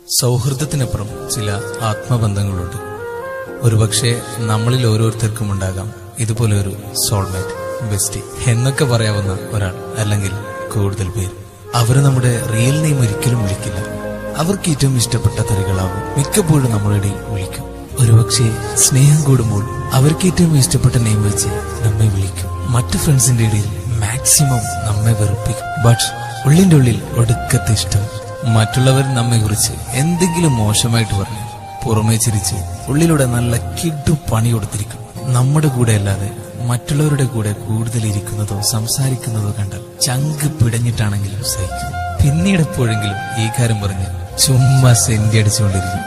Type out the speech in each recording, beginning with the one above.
സൗഹൃദത്തിനപ്പുറം ചില ആത്മബന്ധങ്ങളുണ്ട്. ഒരുപക്ഷെ നമ്മളിൽ ഓരോരുത്തർക്കും ഉണ്ടാകാം ഇതുപോലെ ഒരു സോൾമേറ്റ്, ബെസ്റ്റി എന്നൊക്കെ പറയാവുന്ന ഒരാൾ, അല്ലെങ്കിൽ കൂടുതൽ പേര്. അവര് നമ്മുടെ റിയൽ നെയിം ഒരിക്കലും വിളിക്കില്ല. അവർക്ക് ഏറ്റവും ഇഷ്ടപ്പെട്ട തെറികളാവും മിക്കപ്പോഴും നമ്മുടെ ഇടയിൽ വിളിക്കും. ഒരുപക്ഷെ സ്നേഹം കൂടുമ്പോൾ അവർക്ക് ഏറ്റവും ഇഷ്ടപ്പെട്ട നെയിം വെച്ച് നമ്മെ വിളിക്കും. മറ്റു ഫ്രണ്ട്സിന്റെ ഇടയിൽ മാക്സിമം നമ്മെ വെറുപ്പിക്കും. ബട്ട് ഉള്ളിന്റെ ഉള്ളിൽ ഒടുക്കത്തെ ഇഷ്ടം. മറ്റുള്ളവർ നമ്മെ കുറിച്ച് എന്തെങ്കിലും മോശമായിട്ട് പറഞ്ഞു പുറമേ ചിരിച്ച് ഉള്ളിലൂടെ നല്ല കിഡു പണി കൊടുത്തിരിക്കും. നമ്മുടെ കൂടെ അല്ലാതെ മറ്റുള്ളവരുടെ കൂടെ കൂടുതൽ ഇരിക്കുന്നതോ സംസാരിക്കുന്നതോ കണ്ടാൽ ചങ്ക് പിടഞ്ഞിട്ടാണെങ്കിലും സഹിക്കും. പിന്നീട് എപ്പോഴെങ്കിലും ഈ കാര്യം പറഞ്ഞ് ചുമ്മാ സെന്റി അടിച്ചുകൊണ്ടിരിക്കും.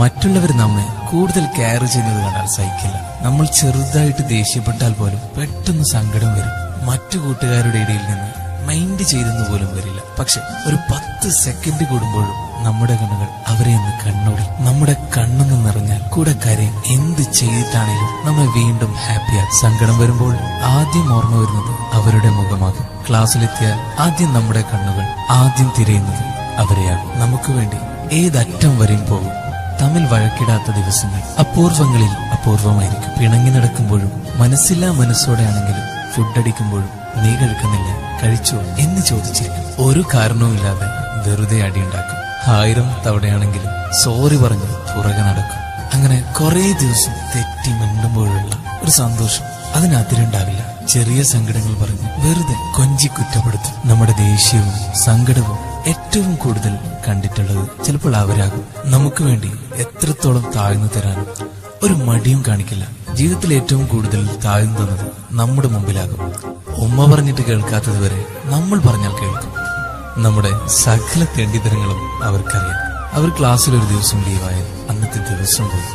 മറ്റുള്ളവർ നമ്മെ കൂടുതൽ കെയർ ചെയ്യുന്നത് കണ്ടാൽ സഹിക്കില്ല. നമ്മൾ ചെറുതായിട്ട് ദേഷ്യപ്പെട്ടാൽ പോലും പെട്ടെന്ന് സങ്കടം വരും. മറ്റു കൂട്ടുകാരുടെ ഇടയിൽ നിന്ന് മൈൻഡ് ചെയ്തെന്ന് പോലും വരില്ല. പക്ഷെ ഒരു 10 സെക്കൻഡ് കൂടുമ്പോഴും നമ്മുടെ കണ്ണുകൾ അവരെ ഒന്ന് കണ്ണോടി. നമ്മുടെ കണ്ണൊന്ന് നിറഞ്ഞാൽ കൂടെ കരയും. എന്ത് ചെയ്തിട്ടാണേലും നമ്മെ വീണ്ടും ഹാപ്പിയാകും. സങ്കടം വരുമ്പോൾ ആദ്യം ഓർമ്മ വരുന്നത് അവരുടെ മുഖമാകും. ക്ലാസ്സിലെത്തിയാൽ ആദ്യം നമ്മുടെ കണ്ണുകൾ ആദ്യം തിരയുന്നത് അവരെയാകും. നമുക്ക് വേണ്ടി ഏതറ്റം വരെയും പോകും. തമ്മിൽ വഴക്കിടാത്ത ദിവസങ്ങൾ അപൂർവങ്ങളിൽ അപൂർവമായിരിക്കും. പിണങ്ങി നടക്കുമ്പോഴും മനസ്സില്ലാ മനസ്സോടെയാണെങ്കിലും ഫുഡടിക്കുമ്പോഴും നീ കഴിക്കുന്നില്ല, കഴിച്ചോ എന്ന് ചോദിച്ചിരിക്കും. ഒരു കാരണവുമില്ലാതെ വെറുതെ അടിയുണ്ടാക്കും. 1000 തവണയാണെങ്കിലും സോറി പറഞ്ഞ് പുറകെ നടക്കും. അങ്ങനെ കുറെ ദിവസം തെറ്റി മിണ്ടുമ്പോഴുള്ള ഒരു സന്തോഷം അതിനതിരുണ്ടാവില്ല. ചെറിയ സങ്കടങ്ങൾ പറഞ്ഞ് വെറുതെ കൊഞ്ചി കുറ്റപ്പെടുത്തും. നമ്മുടെ ദേഷ്യവും സങ്കടവും ഏറ്റവും കൂടുതൽ കണ്ടിട്ടുള്ളത് ചിലപ്പോൾ അവരാകും. നമുക്ക് വേണ്ടി എത്രത്തോളം താഴ്ന്നു തരാനും ഒരു മടിയും കാണിക്കില്ല. ജീവിതത്തിൽ ഏറ്റവും കൂടുതൽ താഴ്ന്നു തന്നത് നമ്മുടെ മുമ്പിലാകും. ഉമ്മ പറഞ്ഞിട്ട് കേൾക്കാത്തത് വരെ നമ്മൾ പറഞ്ഞാൽ കേൾക്കും. നമ്മുടെ സകല തെണ്ടിത്തരങ്ങളും അവർക്കറിയാം. അവർ ക്ലാസ്സിൽ ഒരു ദിവസം ലീവായാൽ അന്നത്തെ ദിവസം പോയി.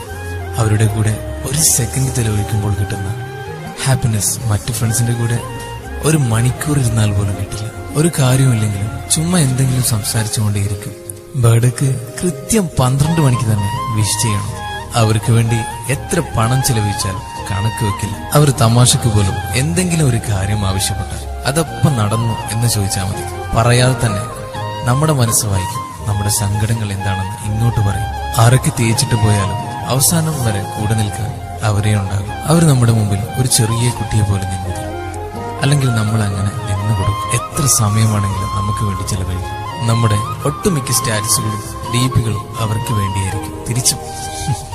അവരുടെ കൂടെ ഒരു സെക്കൻഡ് ചെലവഴിക്കുമ്പോൾ കിട്ടുന്ന ഹാപ്പിനെസ് മറ്റു ഫ്രണ്ട്സിന്റെ കൂടെ ഒരു മണിക്കൂർ ഇരുന്നാൽ പോലും കിട്ടില്ല. ഒരു കാര്യമില്ലെങ്കിലും ചുമ്മാ എന്തെങ്കിലും സംസാരിച്ചുകൊണ്ടേയിരിക്കും. ബർത്ത്ഡേക്ക് കൃത്യം 12 മണിക്ക് തന്നെ വിഷ് ചെയ്യണം. അവർക്ക് വേണ്ടി എത്ര പണം ചെലവഴിച്ചാൽ കണക്ക് വെക്കില്ല. അവർ തമാശക്ക് പോലും എന്തെങ്കിലും ഒരു കാര്യം ആവശ്യപ്പെട്ടാൽ അതപ്പം നടന്നു എന്ന് ചോദിച്ചാൽ മതി. പറയാതെ തന്നെ നമ്മുടെ മനസ്സ് വായിക്കും. നമ്മുടെ സങ്കടങ്ങൾ എന്താണെന്ന് ഇങ്ങോട്ട് പറയും. ആരൊക്കെ തേച്ചിട്ട് പോയാലും അവസാനം വരെ കൂടെ നിൽക്കാൻ അവരേ ഉണ്ടാകും. അവർ നമ്മുടെ മുമ്പിൽ ഒരു ചെറിയ കുട്ടിയെ പോലെ നിന്നു, അല്ലെങ്കിൽ നമ്മൾ അങ്ങനെ നിന്നു കൊടുക്കും. എത്ര സമയമാണെങ്കിലും നമുക്ക് വേണ്ടി ചെലവഴിക്കും. നമ്മുടെ ഒട്ടുമിക്ക സ്റ്റാറ്റസുകളും DP-കളും അവർക്ക് വേണ്ടിയായിരിക്കും. തിരിച്ചും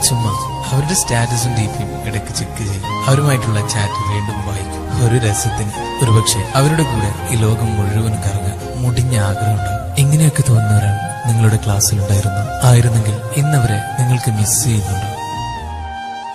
ചുമ്മാ അവരുടെ സ്റ്റാറ്റസും DP-യും ഇടയ്ക്ക് ചെക്ക് ചെയ്യും. അവരുമായിട്ടുള്ള ചാറ്റ് വീണ്ടും വായിക്കും. ഒരു രസത്തിന്. ഒരുപക്ഷെ അവരുടെ കൂടെ ഈ ലോകം മുഴുവൻ കറങ്ങാൻ മുടിഞ്ഞ ആഗ്രഹമുണ്ടാകും. ഇങ്ങനെയൊക്കെ തോന്നുന്നവരാണ് നിങ്ങളുടെ ക്ലാസ്സിലുണ്ടായിരുന്നു. ആയിരുന്നെങ്കിൽ ഇന്നവരെ നിങ്ങൾക്ക് മിസ് ചെയ്യുന്നുണ്ടോ?